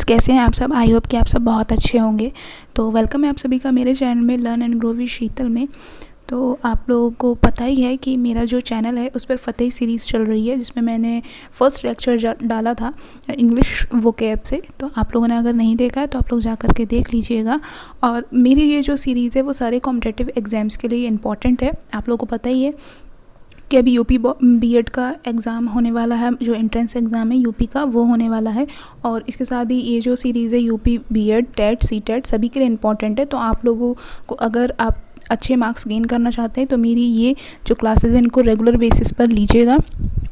कैसे हैं आप सब। आई होप कि आप सब बहुत अच्छे होंगे। तो वेलकम है आप सभी का मेरे चैनल में लर्न एंड ग्रो विद शीतल में। तो आप लोगों को पता ही है कि मेरा जो चैनल है उस पर फ़तेह सीरीज़ चल रही है, जिसमें मैंने फ़र्स्ट लेक्चर डाला था इंग्लिश वोकैब से। तो आप लोगों ने अगर नहीं देखा है तो आप लोग जा कर के देख लीजिएगा। और मेरी ये जो सीरीज़ है वो सारे कॉम्पिटिटिव एग्ज़ाम्स के लिए इम्पॉर्टेंट है। आप लोगों को पता ही है कि अभी यूपी बीएड का एग्ज़ाम होने वाला है, जो एंट्रेंस एग्ज़ाम है यूपी का वो होने वाला है। और इसके साथ ही ये जो सीरीज़ है यूपी बीएड टेट सीटेट सभी के लिए इम्पॉर्टेंट है। तो आप लोगों को अगर आप अच्छे मार्क्स गेन करना चाहते हैं तो मेरी ये जो क्लासेस हैं इनको रेगुलर बेसिस पर लीजिएगा।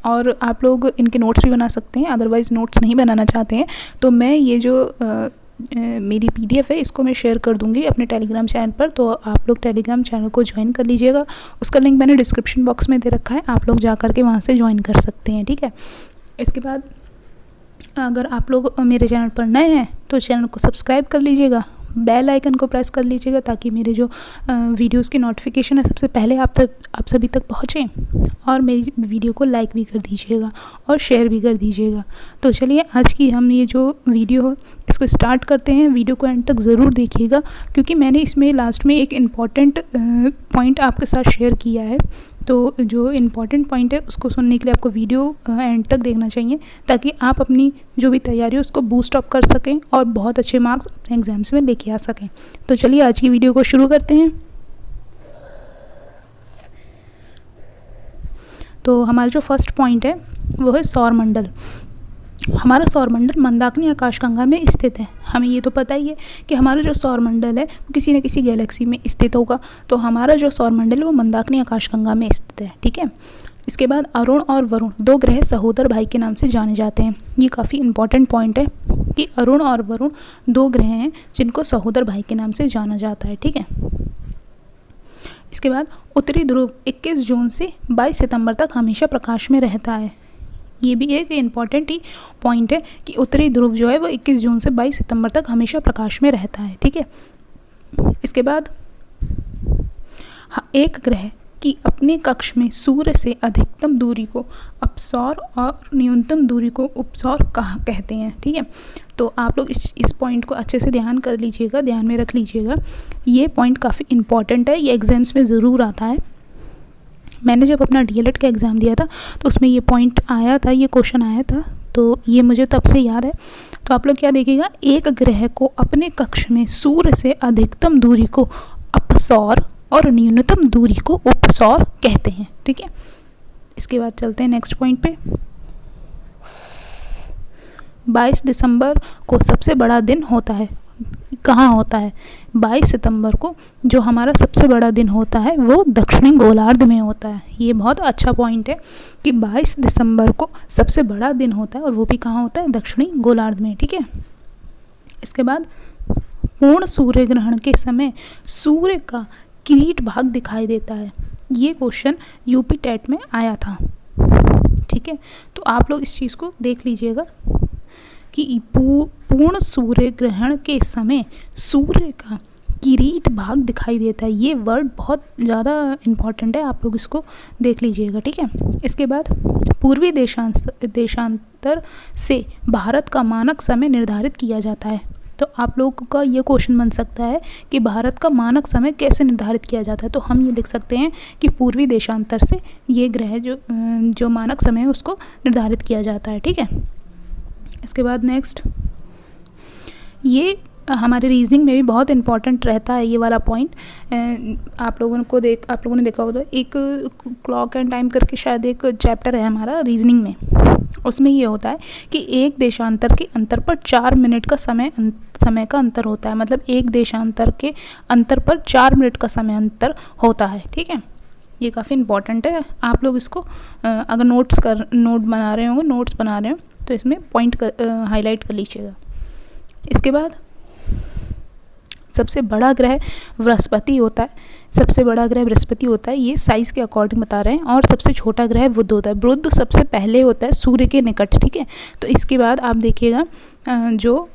और आप लोग इनके नोट्स भी बना सकते हैं, अदरवाइज़ नोट्स नहीं बनाना चाहते हैं तो मैं ये जो मेरी पीडीएफ है इसको मैं शेयर कर दूंगी अपने टेलीग्राम चैनल पर। तो आप लोग टेलीग्राम चैनल को ज्वाइन कर लीजिएगा। उसका लिंक मैंने डिस्क्रिप्शन बॉक्स में दे रखा है, आप लोग जा कर के वहाँ से ज्वाइन कर सकते हैं, ठीक है। इसके बाद अगर आप लोग मेरे चैनल पर नए हैं तो चैनल को सब्सक्राइब कर लीजिएगा, बेल आइकन को प्रेस कर लीजिएगा ताकि मेरे जो वीडियोस की नोटिफिकेशन है सबसे पहले आप सभी तक पहुँचें। और मेरी वीडियो को लाइक भी कर दीजिएगा और शेयर भी कर दीजिएगा। तो चलिए आज की हम ये जो वीडियो है इसको स्टार्ट करते हैं। वीडियो को एंड तक ज़रूर देखिएगा क्योंकि मैंने इसमें लास्ट में एक इम्पॉर्टेंट पॉइंट आपके साथ शेयर किया है। तो जो इम्पॉर्टेंट पॉइंट है उसको सुनने के लिए आपको वीडियो एंड तक देखना चाहिए ताकि आप अपनी जो भी तैयारी है उसको बूस्ट अप कर सकें और बहुत अच्छे मार्क्स अपने एग्ज़ाम्स में लेके आ सकें। तो चलिए आज की वीडियो को शुरू करते हैं। तो हमारा जो फर्स्ट पॉइंट है वो है सौरमंडल। हमारा सौरमंडल मंदाकिनी आकाशगंगा में स्थित है। हमें ये तो पता ही है कि हमारा जो सौरमंडल है वो किसी न किसी गैलेक्सी में स्थित होगा। तो हमारा जो सौरमंडल है वो मंदाकिनी आकाशगंगा में स्थित है, ठीक है। इसके बाद अरुण और वरुण दो ग्रह सहोदर भाई के नाम से जाने जाते हैं। ये काफ़ी इंपॉर्टेंट पॉइंट है कि अरुण और वरुण दो ग्रह हैं जिनको सहोदर भाई के नाम से जाना जाता है, ठीक है। इसके बाद उत्तरी ध्रुव 21 जून से 22 सितंबर तक हमेशा प्रकाश में रहता है। ये भी एक इम्पॉर्टेंट ही पॉइंट है कि उत्तरी ध्रुव जो है वो 21 जून से 22 सितंबर तक हमेशा प्रकाश में रहता है, ठीक है। इसके बाद एक ग्रह की अपने कक्ष में सूर्य से अधिकतम दूरी को अपसौर और न्यूनतम दूरी को उपसौर कहते हैं, ठीक है। तो आप लोग इस पॉइंट को अच्छे से ध्यान कर लीजिएगा, ध्यान में रख लीजिएगा। ये पॉइंट काफ़ी इम्पॉर्टेंट है, ये एग्ज़ाम्स में ज़रूर आता है। मैंने जब अपना डीएलएड का एग्ज़ाम दिया था तो उसमें ये पॉइंट आया था, ये क्वेश्चन आया था, तो ये मुझे तब से याद है। तो आप लोग क्या देखिएगा, एक ग्रह को अपने कक्ष में सूर्य से अधिकतम दूरी को अपसौर और न्यूनतम दूरी को उपसौर कहते हैं, ठीक है। इसके बाद चलते हैं नेक्स्ट पॉइंट पे। 22 दिसंबर को सबसे बड़ा दिन होता है। कहाँ होता है? 22 सितंबर को जो हमारा सबसे बड़ा दिन होता है वो दक्षिणी गोलार्ध में होता है। ये बहुत अच्छा पॉइंट है कि 22 दिसंबर को सबसे बड़ा दिन होता है और वो भी कहाँ होता है? दक्षिणी गोलार्ध में, ठीक है। इसके बाद पूर्ण सूर्य ग्रहण के समय सूर्य का किरीट भाग दिखाई देता है। ये क्वेश्चन यूपी टेट में आया था, ठीक है। तो आप लोग इस चीज़ को देख लीजिएगा कि पूर्ण सूर्य ग्रहण के समय सूर्य का किरीट भाग दिखाई देता है। ये वर्ड बहुत ज़्यादा इम्पॉर्टेंट है, आप लोग इसको देख लीजिएगा, ठीक है। इसके बाद पूर्वी देशांतर से भारत का मानक समय निर्धारित किया जाता है। तो आप लोगों का ये क्वेश्चन बन सकता है कि भारत का मानक समय कैसे निर्धारित किया जाता है। तो हम ये लिख सकते हैं कि पूर्वी देशांतर से ये ग्रह जो मानक समय है उसको निर्धारित किया जाता है, ठीक है। इसके बाद नेक्स्ट, ये हमारे रीजनिंग में भी बहुत इंपॉर्टेंट रहता है ये वाला पॉइंट। आप लोगों ने देखा होगा, एक क्लॉक एंड टाइम करके शायद एक चैप्टर है हमारा रीजनिंग में, उसमें ये होता है कि एक देशांतर के अंतर पर 4 मिनट का समय का अंतर होता है। मतलब एक देशांतर के अंतर पर 4 मिनट का समय अंतर होता है, ठीक है। ये काफ़ी इंपॉर्टेंट है। आप लोग इसको अगर नोट बना रहे हो तो इसमें पॉइंट हाईलाइट कर लीजिएगा। इसके बाद सबसे बड़ा ग्रह बृहस्पति होता है। ये साइज़ के अकॉर्डिंग बता रहे हैं। और सबसे छोटा ग्रह बुध होता है। बुध सबसे पहले होता है सूर्य के निकट, ठीक है। तो इसके बाद आप देखिएगा जो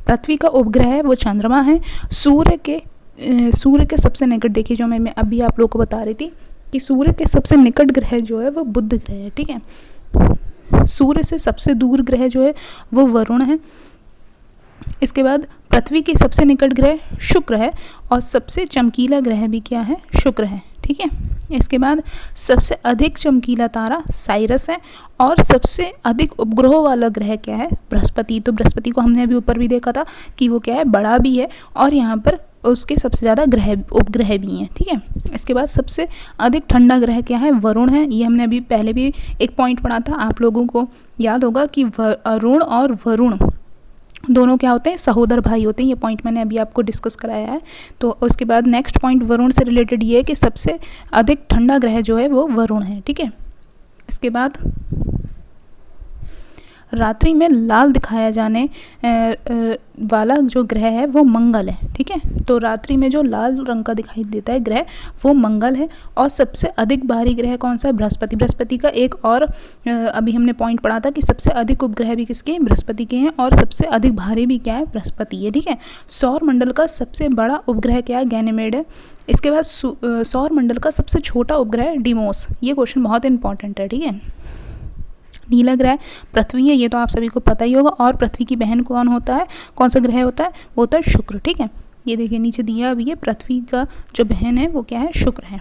पृथ्वी का उपग्रह है वो चंद्रमा है। सूर्य के सबसे निकट देखिए, जो मैं अभी आप लोगों को बता रही थी कि सूर्य के सबसे निकट ग्रह जो है वो बुध ग्रह है, ठीक है। सूर्य से सबसे दूर ग्रह जो है वो वरुण है। इसके बाद पृथ्वी के सबसे निकट ग्रह शुक्र है और सबसे चमकीला ग्रह भी क्या है, शुक्र है, ठीक है। इसके बाद सबसे अधिक चमकीला तारा साइरस है और सबसे अधिक उपग्रहों वाला ग्रह क्या है, बृहस्पति। तो बृहस्पति को हमने अभी ऊपर भी देखा था कि वो क्या है, बड़ा भी है और यहाँ पर उसके सबसे ज़्यादा उपग्रह भी हैं, ठीक है। इसके बाद सबसे अधिक ठंडा ग्रह क्या है, वरुण है। ये हमने अभी पहले भी एक पॉइंट पढ़ा था, आप लोगों को याद होगा कि अरुण और वरुण दोनों क्या होते हैं, सहोदर भाई होते हैं। ये पॉइंट मैंने अभी आपको डिस्कस कराया है। तो उसके बाद नेक्स्ट पॉइंट वरुण से रिलेटेड ये है कि सबसे अधिक ठंडा ग्रह जो है वो वरुण है, ठीक है। इसके बाद रात्रि में लाल दिखाया जाने वाला जो ग्रह है वो मंगल है, ठीक है। तो रात्रि में जो लाल रंग का दिखाई देता है ग्रह वो मंगल है। और सबसे अधिक भारी ग्रह कौन सा है, बृहस्पति। बृहस्पति का एक और अभी हमने पॉइंट पढ़ा था कि सबसे अधिक उपग्रह भी किसके, बृहस्पति के हैं और सबसे अधिक भारी भी क्या है, बृहस्पति है, ठीक है। सौर मंडल का सबसे बड़ा उपग्रह क्या है, गैनीमेड है। इसके बाद सौर मंडल का सबसे छोटा उपग्रह डिमोस। ये क्वेश्चन बहुत इंपॉर्टेंट है, ठीक है। नीला ग्रह पृथ्वी है, ये तो आप सभी को पता ही होगा। और पृथ्वी की बहन कौन होता है, कौन सा ग्रह होता है, वो होता है शुक्र, ठीक है। ये देखिए नीचे दिया अभी, ये पृथ्वी का जो बहन है वो क्या है, शुक्र है।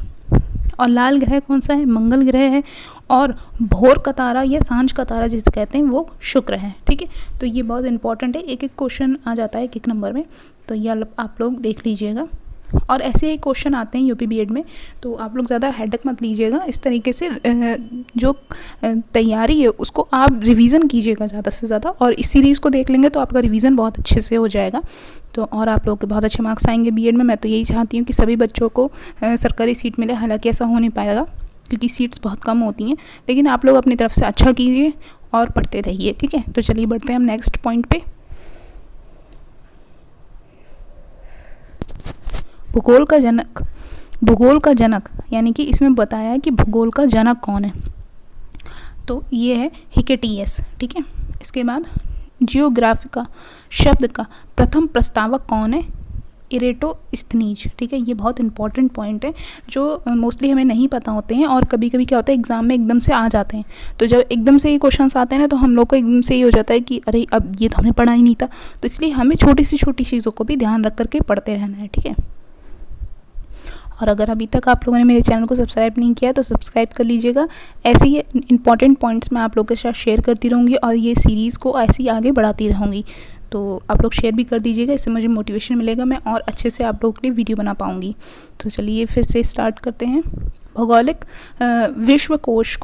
और लाल ग्रह कौन सा है, मंगल ग्रह है। और भोर का तारा या सांझ का तारा जिसे कहते हैं वो शुक्र है, ठीक है। तो ये बहुत इंपॉर्टेंट है, एक एक क्वेश्चन आ जाता है एक नंबर में, तो ये आप लोग देख लीजिएगा। और ऐसे ही क्वेश्चन आते हैं यूपी बीएड में, तो आप लोग ज़्यादा हेडेक मत लीजिएगा। इस तरीके से जो तैयारी है उसको आप रिवीज़न कीजिएगा ज़्यादा से ज़्यादा, और इस सीरीज़ को देख लेंगे तो आपका रिवीज़न बहुत अच्छे से हो जाएगा। तो और आप लोगों के बहुत अच्छे मार्क्स आएंगे बीएड में। मैं तो यही चाहती हूँ कि सभी बच्चों को सरकारी सीट मिले। हालांकि ऐसा हो नहीं पाएगा क्योंकि सीट्स बहुत कम होती हैं, लेकिन आप लोग अपनी तरफ से अच्छा कीजिए और पढ़ते रहिए, ठीक है। तो चलिए बढ़ते हैं हम नेक्स्ट पॉइंट पे। भूगोल का जनक यानी कि इसमें बताया है कि भूगोल का जनक कौन है, तो ये है हिकेटियस, ठीक है। इसके बाद जियोग्राफिका शब्द का प्रथम प्रस्तावक कौन है, इरेटोस्थनीज, ठीक है। ये बहुत इंपॉर्टेंट पॉइंट है जो मोस्टली हमें नहीं पता होते हैं और कभी कभी क्या होता है एग्जाम में एकदम से आ जाते हैं। तो जब एकदम से ये क्वेश्चंस आते हैं ना तो हम लोग को एकदम से ये हो जाता है कि अरे अब ये तो हमने पढ़ा ही नहीं था। तो इसलिए हमें छोटी सी चीज़ों को भी ध्यान रख करके पढ़ते रहना है, ठीक है। और अगर अभी तक आप लोगों ने मेरे चैनल को सब्सक्राइब नहीं किया तो सब्सक्राइब कर लीजिएगा। ऐसे ही इंपॉर्टेंट पॉइंट्स मैं आप लोगों के साथ शेयर करती रहूँगी और ये सीरीज़ को ऐसे ही आगे बढ़ाती रहूँगी। तो आप लोग शेयर भी कर दीजिएगा, इससे मुझे मोटिवेशन मिलेगा, मैं और अच्छे से आप लोगों के लिए वीडियो बना पाऊँगी। तो चलिए फिर से स्टार्ट करते हैं। भौगोलिक विश्वकोश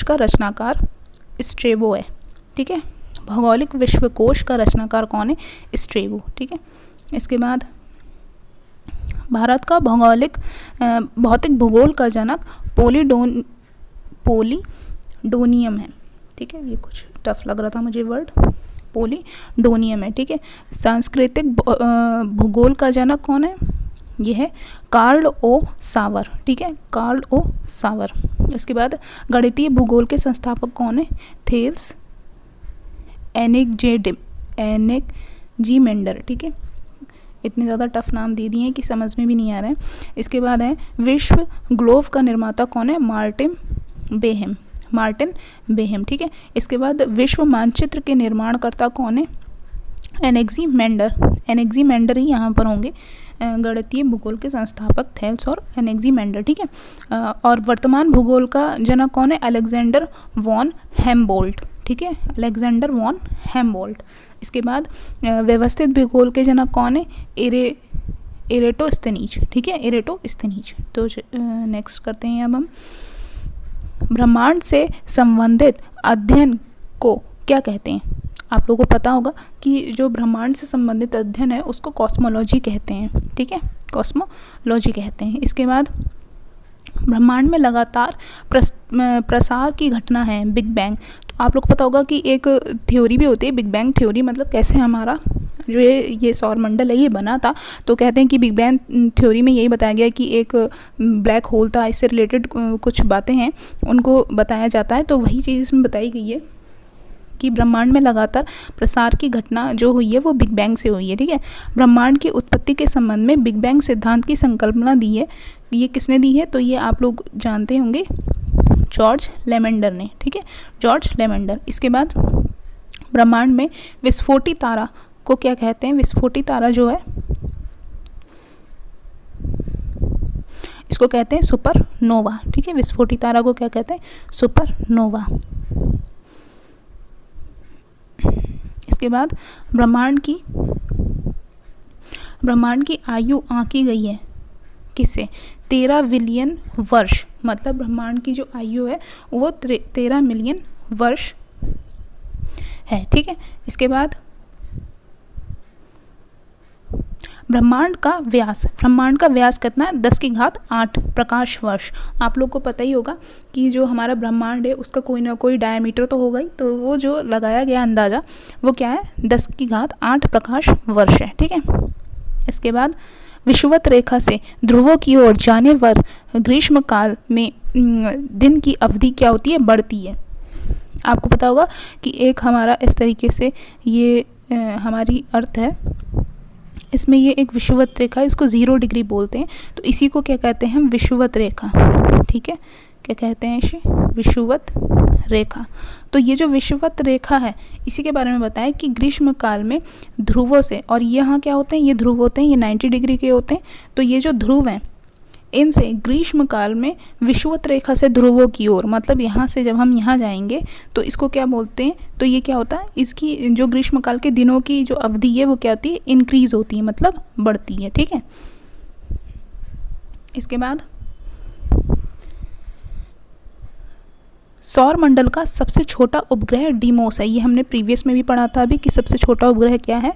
का रचनाकार स्ट्रेबो है, ठीक है। भौगोलिक विश्वकोश का रचनाकार कौन है, स्ट्रेबो, ठीक है। इसके बाद भारत का भौतिक भूगोल का जनक पोलीडोनियम है, ठीक है। ये कुछ टफ लग रहा था मुझे वर्ड, पोलीडोनियम है, ठीक है। सांस्कृतिक भूगोल का जनक कौन है, ये है कार्ल ओ सावर, ठीक है, कार्ल ओ सावर। इसके बाद गणितीय भूगोल के संस्थापक कौन है, थेल्स एनेक्जीमेंडर, ठीक है। इतने ज़्यादा टफ नाम दे दिए हैं कि समझ में भी नहीं आ रहा है। इसके बाद है विश्व ग्लोब का निर्माता कौन है, मार्टिन बेहेम, ठीक है। इसके बाद विश्व मानचित्र के निर्माणकर्ता कौन है, एनेक्जीमेंडर ही यहाँ पर होंगे। गणितीय भूगोल के संस्थापक थेल्स और एनेक्जीमेंडर, ठीक है। और वर्तमान भूगोल का जनक कौन है, अलेक्जेंडर वॉन हेम्बोल्ट, ठीक है, अलेक्जेंडर वॉन हेम्बोल्ट। इसके बाद व्यवस्थित भूगोल के जनक कौन है, इरेटोस्थनीज, ठीक है, इरेटोस्थनीज। तो नेक्स्ट करते हैं अब हम। ब्रह्मांड से संबंधित अध्ययन को क्या कहते हैं, आप लोगों को पता होगा कि जो ब्रह्मांड से संबंधित अध्ययन है उसको कॉस्मोलॉजी कहते हैं, ठीक है, कॉस्मोलॉजी कहते हैं। इसके बाद ब्रह्मांड में लगातार प्रसार की घटना है बिग बैंग। तो आप लोग को पता होगा कि एक थ्योरी भी होती है बिग बैंग थ्योरी, मतलब कैसे हमारा जो ये सौर मंडल है ये बना था। तो कहते हैं कि बिग बैंग थ्योरी में यही बताया गया कि एक ब्लैक होल था, इससे रिलेटेड कुछ बातें हैं उनको बताया जाता है। तो वही चीज़ इसमें बताई गई है कि ब्रह्मांड में लगातार प्रसार की घटना जो हुई है वो बिग बैंग से हुई है। ठीक है, ब्रह्मांड की उत्पत्ति के संबंध में बिग बैंग सिद्धांत की संकल्पना दी है। ये किसने दी है? तो ये आप लोग जानते होंगे, जॉर्ज लेमेंडर ने। ठीक है, जॉर्ज लेमेंडर। इसके बाद ब्रह्मांड में विस्फोटी तारा को क्या कहते हैं? विस्फोटी तारा जो है इसको कहते हैं सुपरनोवा। ठीक है, विस्फोटी तारा को क्या कहते हैं? सुपरनोवा। इसके बाद ब्रह्मांड की आयु आंकी गई है किससे? 13 बिलियन वर्ष। मतलब ब्रह्मांड की जो आयु है वो 13 मिलियन वर्ष है। ठीक है, इसके बाद ब्रह्मांड का व्यास कितना है? 10 की घात 8 प्रकाश वर्ष। आप लोग को पता ही होगा कि जो हमारा ब्रह्मांड है उसका कोई ना कोई डायमीटर तो होगा ही, तो वो जो लगाया गया अंदाज़ा वो क्या है? 10 की घात 8 प्रकाश वर्ष है। ठीक है, इसके बाद विषुवत रेखा से ध्रुवों की ओर जाने पर ग्रीष्म काल में दिन की अवधि क्या होती है? बढ़ती है। आपको पता होगा कि एक हमारा इस तरीके से ये हमारी अर्थ है, इसमें ये एक विषुवत रेखा है, इसको 0 डिग्री बोलते हैं, तो इसी को क्या कहते हैं हम? विषुवत रेखा। ठीक है, क्या कहते हैं इसे? विषुवत रेखा। तो ये जो विषुवत रेखा है इसी के बारे में बताएं कि ग्रीष्म काल में ध्रुवों से, और यहाँ क्या होते हैं? ये ध्रुव होते हैं, ये 90 डिग्री के होते हैं। तो ये जो ध्रुव हैं इनसे ग्रीष्म काल में विषुवत रेखा से ध्रुवों की ओर, मतलब यहाँ से जब हम यहाँ जाएंगे तो इसको क्या बोलते हैं? तो ये क्या होता है? इसकी जो ग्रीष्म काल के दिनों की जो अवधि है वो क्या होती है? इंक्रीज होती है, मतलब बढ़ती है। ठीक है, इसके बाद सौर मंडल का सबसे छोटा उपग्रह डीमोस है। ये हमने प्रीवियस में भी पढ़ा था अभी कि सबसे छोटा उपग्रह क्या है?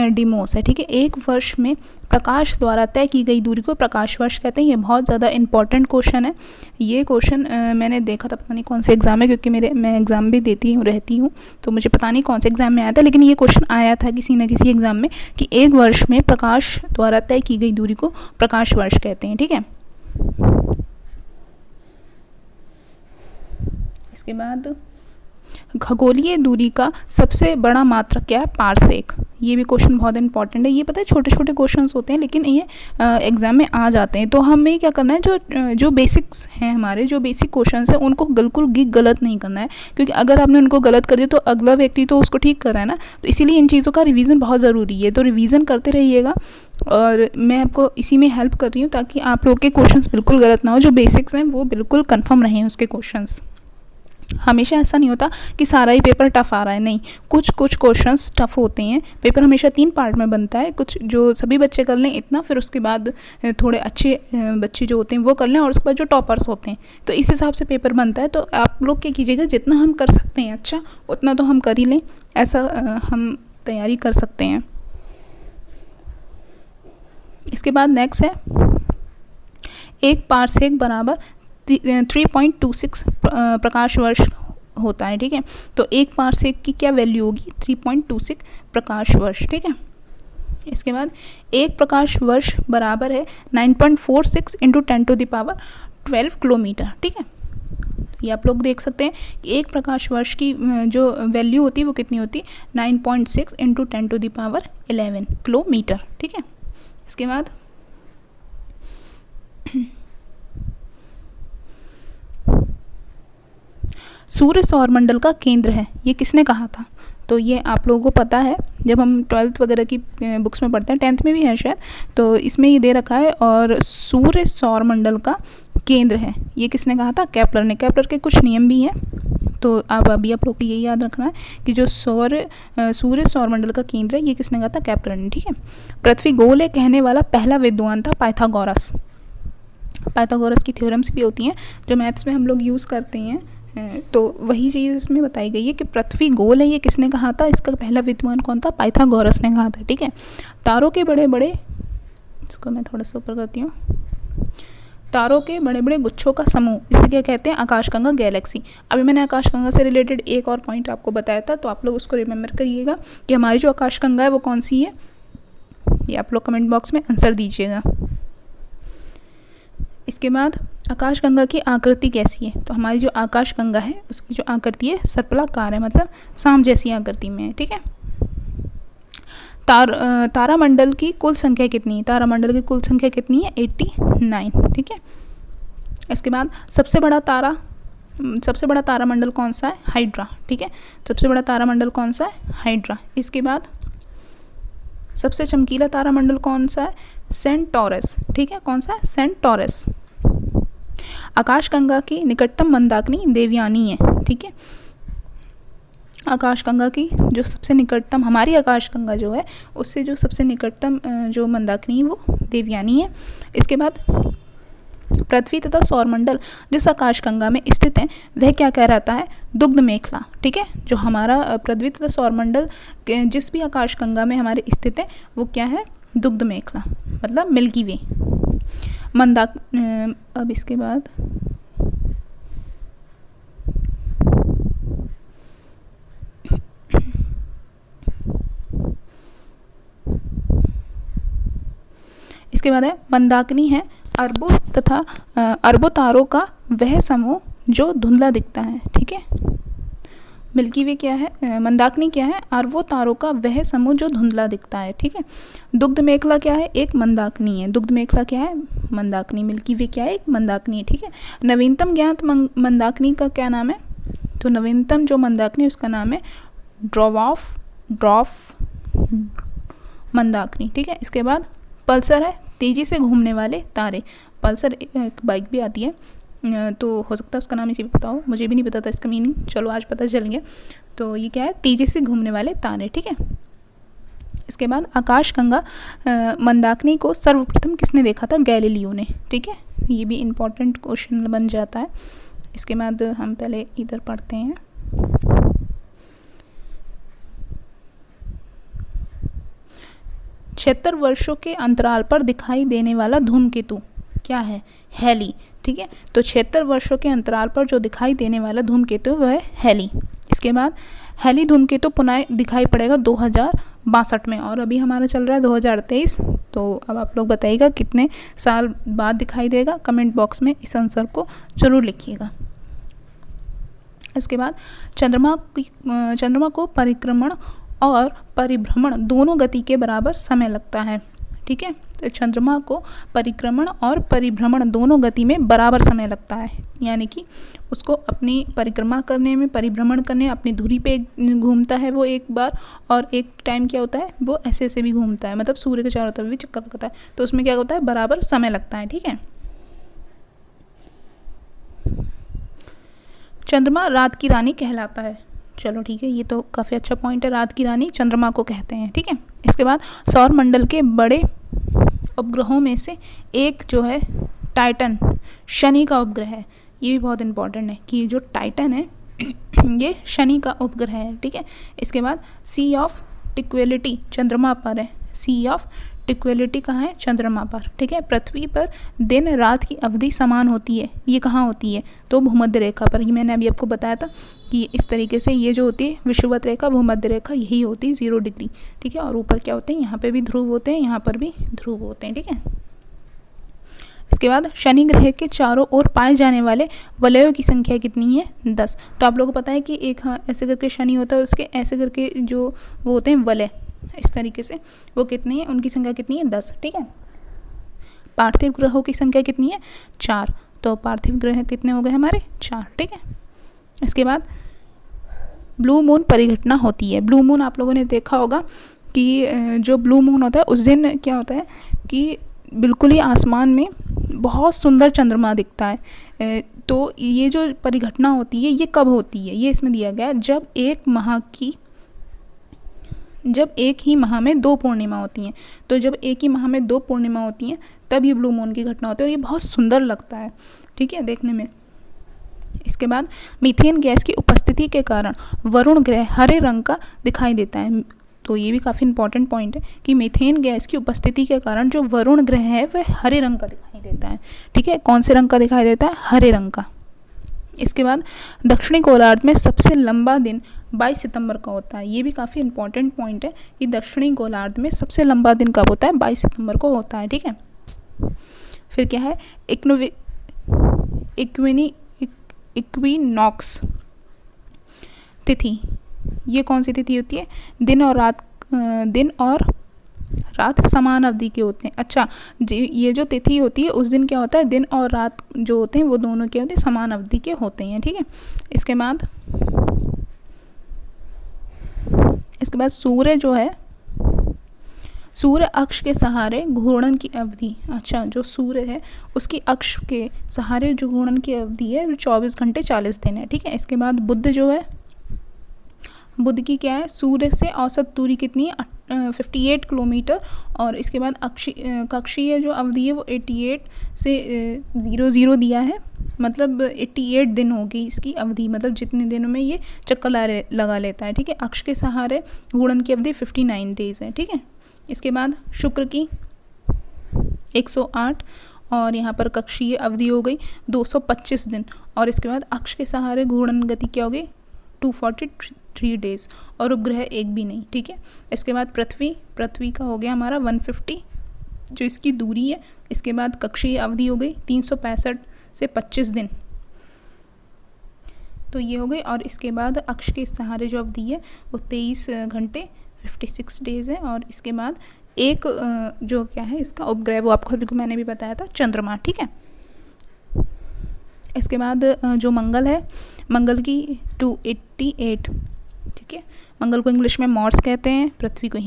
डीमोस है। ठीक है, एक वर्ष में प्रकाश द्वारा तय की गई दूरी को प्रकाश वर्ष कहते हैं। ये बहुत ज़्यादा इंपॉर्टेंट क्वेश्चन है। ये क्वेश्चन मैंने देखा था, पता नहीं कौन से एग्जाम में, क्योंकि मैं एग्ज़ाम भी रहती हूँ, तो मुझे पता नहीं कौन से एग्जाम में आया था, लेकिन ये क्वेश्चन आया था किसी न किसी एग्जाम में कि एक वर्ष में प्रकाश द्वारा तय की गई दूरी को प्रकाश वर्ष कहते हैं। ठीक है, इसके बाद खगोलीय दूरी का सबसे बड़ा मात्रक क्या है? पारसेक। ये भी क्वेश्चन बहुत इंपॉर्टेंट है। ये पता है छोटे छोटे क्वेश्चंस होते हैं लेकिन ये एग्जाम में आ जाते हैं, तो हमें क्या करना है? जो बेसिक्स हैं हमारे, जो बेसिक क्वेश्चंस हैं उनको बिल्कुल गलत नहीं करना है, क्योंकि अगर आपने उनको गलत कर दिया तो अगला व्यक्ति तो उसको ठीक कर रहा है ना, तो इसीलिए इन चीज़ों का रिवीजन बहुत ज़रूरी है। तो रिवीजन करते रहिएगा, और मैं आपको इसी में हेल्प कर रही हूँ ताकि आप लोग के क्वेश्चंस बिल्कुल गलत ना हो। जो बेसिक्स हैं वो बिल्कुल कन्फर्म रहें उसके क्वेश्चंस। हमेशा ऐसा नहीं होता कि सारा ही पेपर टफ आ रहा है, नहीं, कुछ क्वेश्चंस टफ होते हैं। पेपर हमेशा 3 पार्ट में बनता है, कुछ जो सभी बच्चे कर लें इतना, फिर उसके बाद थोड़े अच्छे बच्चे जो होते हैं वो कर लें, और उसके बाद जो टॉपर्स होते हैं, तो इस हिसाब से पेपर बनता है। तो आप लोग क्या कीजिएगा, जितना हम कर सकते हैं अच्छा उतना तो हम कर ही लें, ऐसा हम तैयारी कर सकते हैं। इसके बाद नेक्स्ट है, एक पारसेक बराबर 3.26 प्रकाश वर्ष होता है। ठीक है, तो एक पारसेक की क्या वैल्यू होगी? 3.26 प्रकाश वर्ष। ठीक है, इसके बाद एक प्रकाश वर्ष बराबर है 9.46 इंटू 10⁻12 किलोमीटर। ठीक है, ये आप लोग देख सकते हैं कि एक प्रकाश वर्ष की जो वैल्यू होती है वो कितनी होती है? 9.6 इंटू 10⁻11 किलोमीटर। ठीक है, इसके बाद सूर्य सौर मंडल का केंद्र है, ये किसने कहा था? तो ये आप लोगों को पता है, जब हम 12th वगैरह की बुक्स में पढ़ते हैं, 10th में भी है शायद, तो इसमें ये दे रखा है। और सूर्य सौर मंडल का केंद्र है, ये किसने कहा था? केपलर ने। केपलर के कुछ नियम भी हैं, तो आप लोग को यही याद रखना है कि जो सूर्य सौर मंडल का केंद्र है ये किसने कहा था? केपलर ने। ठीक है, पृथ्वी गोल है कहने वाला पहला विद्वान था पाइथागोरस। पाइथागोरस की थ्योरम्स भी होती हैं जो मैथ्स में हम लोग यूज़ करते हैं, तो वही चीज़ इसमें बताई गई है कि पृथ्वी गोल है, ये किसने कहा था? इसका पहला विद्वान कौन था? पाइथागोरस ने कहा था। ठीक है, तारों के बड़े बड़े, इसको मैं थोड़ा सा ऊपर करती हूँ, तारों के बड़े बड़े गुच्छों का समूह जिसे क्या कहते हैं? आकाशगंगा गैलेक्सी। अभी मैंने आकाशगंगा से रिलेटेड एक और पॉइंट आपको बताया था, तो आप लोग उसको रिमेंबर करिएगा कि हमारी जो आकाशगंगा है वो कौन सी है, ये आप लोग कमेंट बॉक्स में आंसर दीजिएगा। इसके बाद आकाशगंगा की आकृति कैसी है? तो हमारी जो आकाशगंगा है उसकी जो आकृति है सर्पलाकार है, मतलब सांप जैसी आकृति में है। ठीक है। तारामंडल की कुल संख्या कितनी है? तारामंडल की कुल संख्या कितनी है? 89। ठीक है। इसके बाद सबसे बड़ा तारामंडल कौन सा है? हाइड्रा। ठीक है। सबसे बड़ा तारामंडल कौन सा है? हाइड्रा। इसके बाद सबसे चमकीला तारामंडल कौन सा है? सेंटोरस। ठीक है। कौन सा है? सेंटोरस। आकाशगंगा की निकटतम मंदाकिनी देवयानी है। ठीक है। आकाशगंगा की जो सबसे निकटतम, हमारी आकाशगंगा जो है उससे जो सबसे निकटतम जो मंदाकिनी है वो देवयानी है। इसके बाद पृथ्वी तथा सौरमंडल जिस आकाशगंगा में स्थित है वह क्या कहलाता है? दुग्ध मेखला। ठीक है। जो हमारा पृथ्वी तथा सौरमंडल जिस भी आकाशगंगा में हमारे स्थित है वो क्या है? दुग्ध मेखला, मतलब मिल्की वे। अब इसके बाद है मंदाकिनी है अरबों तारों का वह समूह जो धुंधला दिखता है। ठीक है। मिल्की वे क्या है? मंदाकिनी क्या है? अरबों तारों का वह समूह जो धुंधला दिखता है। ठीक है। दुग्ध मेखला क्या है? एक मंदाकिनी है। दुग्ध मेखला क्या है? मंदाकिनी। मिल्की वे क्या है? एक मंदाकिनी है। ठीक है। नवीनतम ज्ञात मंदाकिनी का क्या नाम है? तो नवीनतम जो मंदाकिनी उसका नाम है ड्वार्फ मंदाकिनी। ठीक है। इसके बाद पल्सर है तेजी से घूमने वाले तारे। पल्सर एक बाइक भी आती है, तो हो सकता है उसका नाम इसी पे पता हो, मुझे भी नहीं पता था इसका मीनिंग, चलो आज पता चल गया। तो ये क्या है? तेजी से घूमने वाले तारे। ठीक है। इसके बाद आकाशगंगा मंदाकिनी को सर्वप्रथम किसने देखा था? गैलीलियो ने। ठीक है। ये भी इम्पोर्टेंट क्वेश्चन बन जाता है। इसके बाद हम पहले इधर पढ़ते हैं। 76 वर्षों के अंतराल पर दिखाई देने वाला धूमकेतु क्या है? हैली। ठीक है। तो 76 वर्षों के अंतराल पर जो दिखाई देने वाला धूमकेतु वह है हैली। इसके बाद हैली धूमकेतु पुनः दिखाई पड़ेगा 2062 में, और अभी हमारा चल रहा है 2023। तो अब आप लोग बताइएगा कितने साल बाद दिखाई देगा, कमेंट बॉक्स में इस आंसर को जरूर लिखिएगा। इसके बाद चंद्रमा को परिक्रमण और परिभ्रमण दोनों गति के बराबर समय लगता है। ठीक है। तो चंद्रमा को परिक्रमण और परिभ्रमण दोनों गति में बराबर समय लगता है, यानी कि उसको अपनी परिक्रमा करने में, परिभ्रमण करने, अपनी धुरी पे घूमता है वो एक बार, और एक टाइम क्या होता है वो ऐसे भी घूमता है, मतलब सूर्य के चारों तरफ भी चक्कर लगाता है, तो उसमें क्या होता है? बराबर समय लगता है। ठीक है। चंद्रमा रात की रानी कहलाता है। चलो ठीक है, ये तो काफ़ी अच्छा पॉइंट है। रात की रानी चंद्रमा को कहते हैं। ठीक है। इसके बाद सौर मंडल के बड़े उपग्रहों में से एक जो है टाइटन, शनि का उपग्रह है। ये भी बहुत इंपॉर्टेंट है कि जो टाइटन है ये शनि का उपग्रह है। ठीक है। इसके बाद सी ऑफ ट्रैंक्विलिटी चंद्रमा पर है। सी ऑफ ट्रैंक्विलिटी कहाँ है? चंद्रमा पर। ठीक है। पृथ्वी पर दिन रात की अवधि समान होती है, ये कहाँ होती है? तो भूमध्य रेखा पर। ये मैंने अभी आपको बताया था कि इस तरीके से ये जो होती है विषुवत रेखा, भूमध्य रेखा, यही होती है 0 डिग्री। ठीक है। और ऊपर क्या होते हैं? यहाँ पे भी ध्रुव होते हैं, यहाँ पर भी ध्रुव होते हैं। ठीक है। इसके बाद शनि ग्रह के चारों ओर पाए जाने वाले वलयों की संख्या कितनी है? 10। तो आप लोगों को पता है कि एक ऐसे करके शनि होता है, उसके ऐसे करके जो वो होते हैं वलय, इस तरीके से वो कितनी है? उनकी संख्या कितनी है? 10। ठीक है। पार्थिव ग्रहों की संख्या कितनी है? 4। तो पार्थिव ग्रह कितने हो गए हमारे? 4। ठीक है। इसके बाद ब्लू मून परिघटना होती है। ब्लू मून आप लोगों ने देखा होगा कि जो ब्लू मून होता है उस दिन क्या होता है कि बिल्कुल ही आसमान में बहुत सुंदर चंद्रमा दिखता है। तो ये जो परिघटना होती है ये कब होती है? ये इसमें दिया गया है जब एक ही माह में 2 पूर्णिमा होती हैं। तो जब एक ही माह में 2 पूर्णिमा होती हैं तब ये ब्लू मून की घटना होती है, और ये बहुत सुंदर लगता है। ठीक है, देखने में। इसके बाद मीथेन गैस की उपस्थिति के कारण वरुण ग्रह हरे रंग का दिखाई देता है। तो ये भी काफ़ी इंपॉर्टेंट पॉइंट है कि मीथेन गैस की उपस्थिति के कारण जो वरुण ग्रह है वह हरे रंग का दिखाई देता है। ठीक है। कौन से रंग का दिखाई देता है? हरे रंग का। इसके बाद दक्षिणी गोलार्ध में सबसे लंबा दिन 22 सितंबर का होता है। ये भी काफ़ी इंपॉर्टेंट पॉइंट है कि दक्षिणी गोलार्ध में सबसे लंबा दिन कब होता है? 22 सितंबर को होता है। ठीक है। फिर क्या है, इक्विनॉक्स तिथि, ये कौन सी तिथि होती है, दिन और रात समान अवधि के होते हैं। अच्छा जी, ये जो तिथि होती है उस दिन क्या होता है, दिन और रात जो होते हैं वो दोनों क्या होते हैं, समान अवधि के होते हैं। ठीक है, इसके बाद सूर्य जो है, सूर्य अक्ष के सहारे घूर्णन की अवधि, अच्छा जो सूर्य है उसकी अक्ष के सहारे जो घूर्णन की अवधि है वो 24 घंटे 40 दिन है। ठीक है, इसके बाद बुध जो है, बुध की क्या है, सूर्य से औसत दूरी कितनी है, 58 किलोमीटर, और इसके बाद कक्षीय जो अवधि है वो 88 से 00 दिया है, मतलब 88 दिन होगी इसकी अवधि, मतलब जितने दिनों में ये चक्कर लगा लेता है। ठीक है, अक्ष के सहारे घूर्णन की अवधि 59 डेज है। ठीक है, इसके बाद शुक्र की 108, और यहाँ पर कक्षीय अवधि हो गई 225 दिन, और इसके बाद अक्ष के सहारे घूर्णन गति क्या हो गई 243 डेज, और उपग्रह एक भी नहीं। ठीक है, इसके बाद पृथ्वी का हो गया हमारा 150 जो इसकी दूरी है। इसके बाद कक्षीय अवधि हो गई 365 से 25 दिन, तो ये हो गई, और इसके बाद अक्ष के सहारे जो अवधि है वो 23 घंटे 56 डेज है, और इसके बाद एक जो क्या है इसका उपग्रह, वो आपको अभी मैंने भी बताया था, चंद्रमा। ठीक है, इसके बाद जो मंगल है, मंगल की 288। ठीक है, मंगल को इंग्लिश में मार्स कहते हैं, पृथ्वी को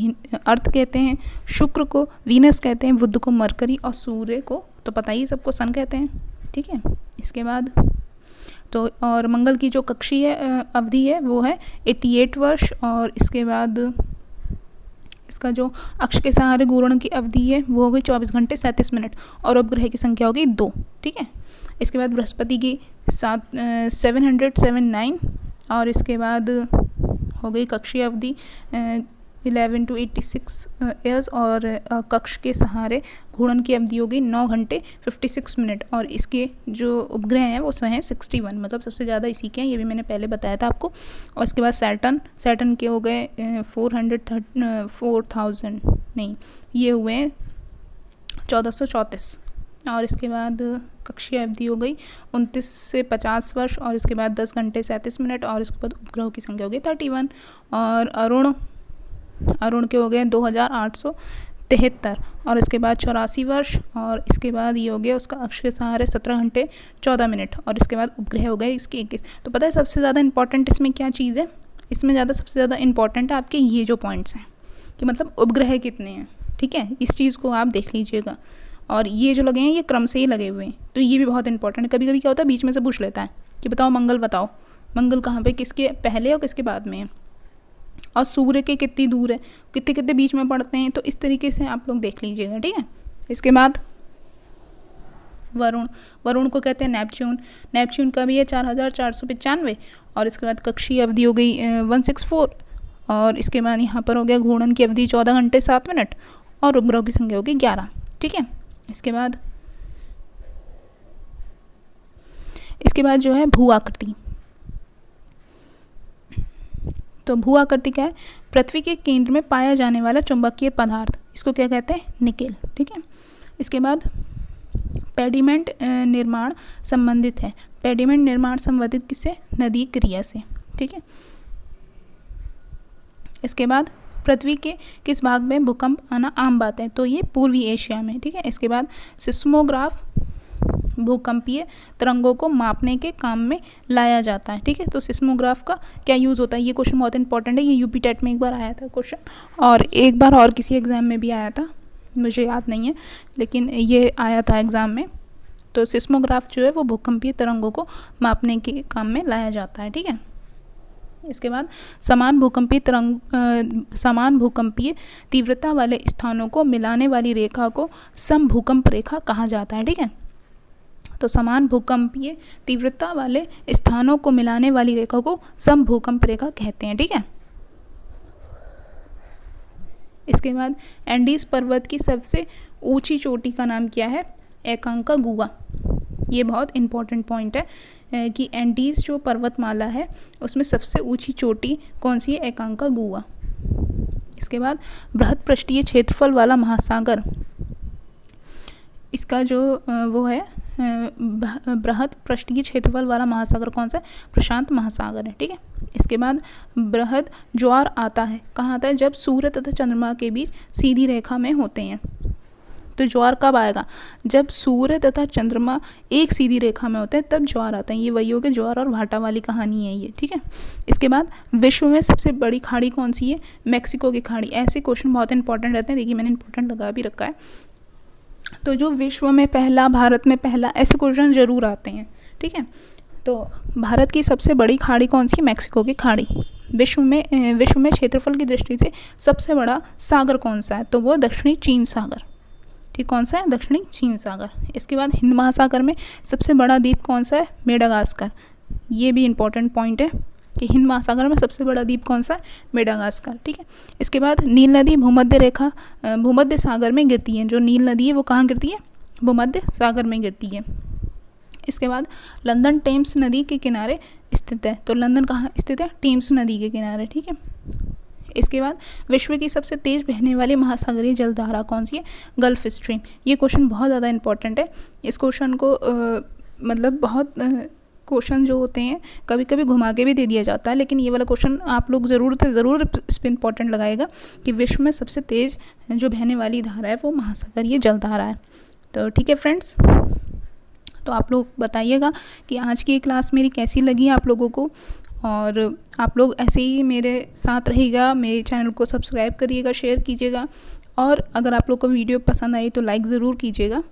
अर्थ कहते हैं, शुक्र को वीनस कहते हैं, बुध को मरकरी, और सूर्य को तो पता ही सबको सन कहते हैं। ठीक है, इसके बाद तो और मंगल की जो कक्षीय अवधि है वो है 88 वर्ष, और इसके बाद इसका जो अक्ष के सहारे घूर्णन की अवधि है वो हो गई 24 घंटे 37 मिनट, और उपग्रह की संख्या हो गई 2। ठीक है, इसके बाद बृहस्पति की 779, और इसके बाद हो गई कक्षीय अवधि 11 to 86 ईयर्स, और कक्ष के सहारे घूर्णन की अवधि हो गई 9 घंटे 56 मिनट, और इसके जो उपग्रह हैं वो हैं 61, मतलब सबसे ज़्यादा इसी के हैं, ये भी मैंने पहले बताया था आपको। और इसके बाद सैटर्न के हो गए 4000 नहीं, ये हुए 1434, और इसके बाद कक्षीय अवधि हो गई 29 से 50 वर्ष, और इसके बाद 10 घंटे 37 मिनट, और इसके बाद उपग्रहों की संख्या हो गई 31, और अरुण के हो गए 2873, और इसके बाद 84 वर्ष, और इसके बाद ये हो गया उसका अक्ष के सहारे 17 घंटे 14 मिनट, और इसके बाद उपग्रह हो गए इसके 21। तो पता है सबसे ज़्यादा इंपॉर्टेंट इसमें क्या चीज़ है, इसमें सबसे ज़्यादा इंपॉर्टेंट है आपके ये जो पॉइंट्स हैं कि मतलब उपग्रह कितने हैं। ठीक है, इस चीज़ को आप देख लीजिएगा, और ये जो लगे हैं ये क्रम से ही लगे हुए हैं, तो ये भी बहुत इंपॉर्टेंट है। कभी कभी क्या होता है बीच में से पूछ लेता है कि बताओ मंगल कहाँ पे, किसके पहले और किसके बाद में है, और सूर्य के कितनी दूर है, कितने बीच में पड़ते हैं, तो इस तरीके से आप लोग देख लीजिएगा। ठीक है, इसके बाद वरुण को कहते हैं नेपच्यून का भी है 4495, और इसके बाद कक्षीय अवधि हो गई 164, और इसके बाद यहाँ पर हो गया घूर्णन की अवधि 14 घंटे 7 मिनट, और उपग्रहों की संख्या होगी 11। ठीक है, इसके बाद जो है भू आकृति, तो भू आकृति क्या है, पृथ्वी के केंद्र में पाया जाने वाला चुंबकीय पदार्थ, इसको क्या कहते हैं, निकेल। ठीक है, इसके बाद पेडिमेंट निर्माण संबंधित है, पेडिमेंट निर्माण संबंधित किससे, नदी क्रिया से। ठीक है, इसके बाद पृथ्वी के किस भाग में भूकंप आना आम बात है, तो ये पूर्वी एशिया में। ठीक है, इसके बाद सिस्मोग्राफ भूकंपीय तरंगों को मापने के काम में लाया जाता है। ठीक है, तो सिस्मोग्राफ का क्या यूज़ होता है, ये क्वेश्चन बहुत इंपॉर्टेंट है, ये यूपी टेट में एक बार आया था क्वेश्चन, और एक बार और किसी एग्ज़ाम में भी आया था, मुझे याद नहीं है, लेकिन ये आया था एग्ज़ाम में। तो सिस्मोग्राफ जो है वो भूकंपीय तरंगों को मापने के काम में लाया जाता है। ठीक है, इसके बाद समान भूकंपीय तीव्रता वाले स्थानों को मिलाने वाली रेखा को समभूकंप रेखा कहा जाता है। ठीक है, तो समान भूकंपीय तीव्रता वाले स्थानों को मिलाने वाली रेखा को समभूकंप रेखा कहते हैं। ठीक है, इसके बाद एंडीज पर्वत की सबसे ऊंची चोटी का नाम क्या है, एकांकागुआ। ये बहुत इंपॉर्टेंट पॉइंट है कि एंडीज जो पर्वतमाला है उसमें सबसे ऊंची चोटी कौन सी है, एकांकागुआ। इसके बाद बृहद पृष्ठीय क्षेत्रफल वाला महासागर, इसका जो वो है बृहद पृष्ठीय क्षेत्रफल वाला महासागर कौन सा है? प्रशांत महासागर है। ठीक है, इसके बाद बृहद ज्वार आता है, कहाँ आता है? जब सूर्य तथा चंद्रमा के बीच सीधी रेखा में होते हैं। तो ज्वार कब आएगा? जब सूर्य तथा चंद्रमा एक सीधी रेखा में होते हैं तब ज्वार आता है। ये वही हो गया, ज्वार और भाटा वाली कहानी है ये। ठीक है, इसके बाद विश्व में सबसे बड़ी खाड़ी कौन सी है? मैक्सिको की खाड़ी। ऐसे क्वेश्चन बहुत इंपॉर्टेंट रहते हैं, देखिए मैंने इंपॉर्टेंट लगा भी रखा है। तो जो विश्व में पहला, भारत में पहला, ऐसे क्वेश्चन जरूर आते हैं। ठीक है, तो भारत की सबसे बड़ी खाड़ी कौन सी? मैक्सिको की खाड़ी। विश्व में क्षेत्रफल की दृष्टि से सबसे बड़ा सागर कौन सा है? तो वो दक्षिणी चीन सागर। ठीक, कौन सा है? दक्षिणी चीन सागर। इसके बाद हिंद महासागर में सबसे बड़ा द्वीप कौन सा है? मेडागास्कर। ये भी इंपॉर्टेंट पॉइंट है कि हिंद महासागर में सबसे बड़ा द्वीप कौन सा है? मेडागास्कर। ठीक है, इसके बाद नील नदी भूमध्य सागर में गिरती है। जो नील नदी है वो कहाँ गिरती है? भूमध्य सागर में गिरती है। इसके बाद लंदन टेम्स नदी के किनारे स्थित है। तो लंदन कहाँ स्थित है? टेम्स नदी के किनारे। ठीक है, इसके बाद विश्व की सबसे तेज बहने वाली महासागरीय जलधारा कौन सी है? Gulf stream. ये क्वेश्चन बहुत ज़्यादा इंपॉर्टेंट है। इस क्वेश्चन को मतलब बहुत क्वेश्चन जो होते हैं कभी कभी घुमा के भी दे दिया जाता है, लेकिन ये वाला क्वेश्चन आप लोग ज़रूर इस पर इंपॉर्टेंट लगाएगा कि विश्व में सबसे तेज़ जो बहने वाली धारा है वो महासागरीय जलधारा है। तो ठीक है फ्रेंड्स, तो आप लोग बताइएगा कि आज की क्लास मेरी कैसी लगी आप लोगों को, और आप लोग ऐसे ही मेरे साथ रहिएगा, मेरे चैनल को सब्सक्राइब करिएगा, शेयर कीजिएगा, और अगर आप लोग को वीडियो पसंद आई तो लाइक ज़रूर कीजिएगा।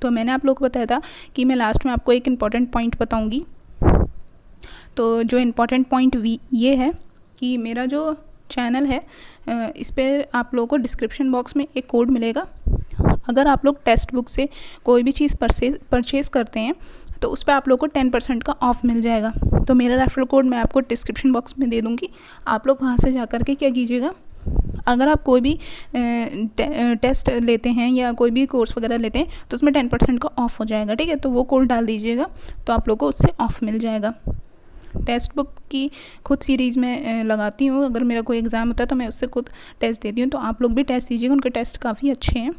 तो मैंने आप लोग को बताया था कि मैं लास्ट में आपको एक इम्पॉर्टेंट पॉइंट बताऊंगी। तो जो इम्पॉर्टेंट पॉइंट ये है कि मेरा जो चैनल है इस पर आप लोगों को डिस्क्रिप्शन बॉक्स में एक कोड मिलेगा। अगर आप लोग टेक्स्ट बुक से कोई भी चीज़ परचेज़ करते हैं तो उस पर आप लोग को 10% का ऑफ़ मिल जाएगा। तो मेरा रेफरल कोड मैं आपको डिस्क्रिप्शन बॉक्स में दे दूँगी, आप लोग वहाँ से जा कर के क्या कीजिएगा, अगर आप कोई भी टेस्ट लेते हैं या कोई भी कोर्स वगैरह लेते हैं तो उसमें 10% का ऑफ़ हो जाएगा। ठीक है, तो वो कोड डाल दीजिएगा तो आप लोग को उससे ऑफ़ मिल जाएगा। टेक्स्ट बुक की खुद सीरीज़ में लगाती हूँ, अगर मेरा कोई एग्ज़ाम होता है तो मैं उससे खुद टेस्ट देती हूँ। तो आप लोग भी टेस्ट दीजिएगा, उनके टेस्ट काफ़ी अच्छे हैं।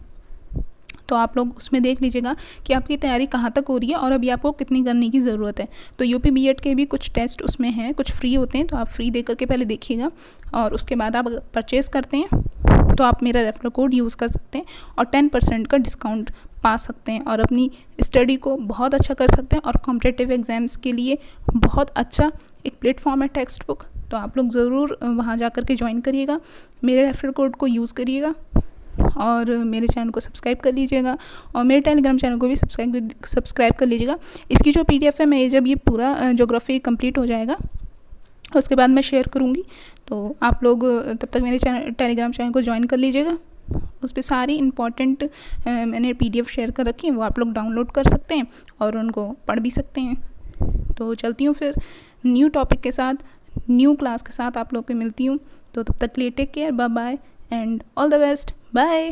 तो आप लोग उसमें देख लीजिएगा कि आपकी तैयारी कहाँ तक हो रही है और अभी आपको कितनी करने की ज़रूरत है। तो यूपी बीएड के भी कुछ टेस्ट उसमें हैं, कुछ फ्री होते हैं, तो आप फ्री दे करके पहले देखिएगा, और उसके बाद आप परचेज़ करते हैं तो आप मेरा रेफरल कोड यूज़ कर सकते हैं और 10% का डिस्काउंट पा सकते हैं, और अपनी स्टडी को बहुत अच्छा कर सकते हैं। और कॉम्पिटिटिव एग्ज़ाम्स के लिए बहुत अच्छा एक प्लेटफॉर्म है टेक्स्ट बुक। तो आप लोग ज़रूर वहाँ जा कर के ज्वाइन करिएगा, मेरे रेफरल कोड को यूज़ करिएगा, और मेरे चैनल को सब्सक्राइब कर लीजिएगा, और मेरे टेलीग्राम चैनल को भी सब्सक्राइब कर लीजिएगा। इसकी जो PDF है, मैं जब ये पूरा ज्योग्राफी कंप्लीट हो जाएगा उसके बाद मैं शेयर करूँगी, तो आप लोग तब तक मेरे टेलीग्राम चैनल को ज्वाइन कर लीजिएगा। उस पर सारी इंपॉर्टेंट मैंने PDF शेयर कर रखी है, वो आप लोग डाउनलोड कर सकते हैं और उनको पढ़ भी सकते हैं। तो चलती हूँ फिर न्यू टॉपिक के साथ, न्यू क्लास के साथ आप लोग को मिलती हूँ। तो तब तक के लिए take care, bye bye and all the best, bye.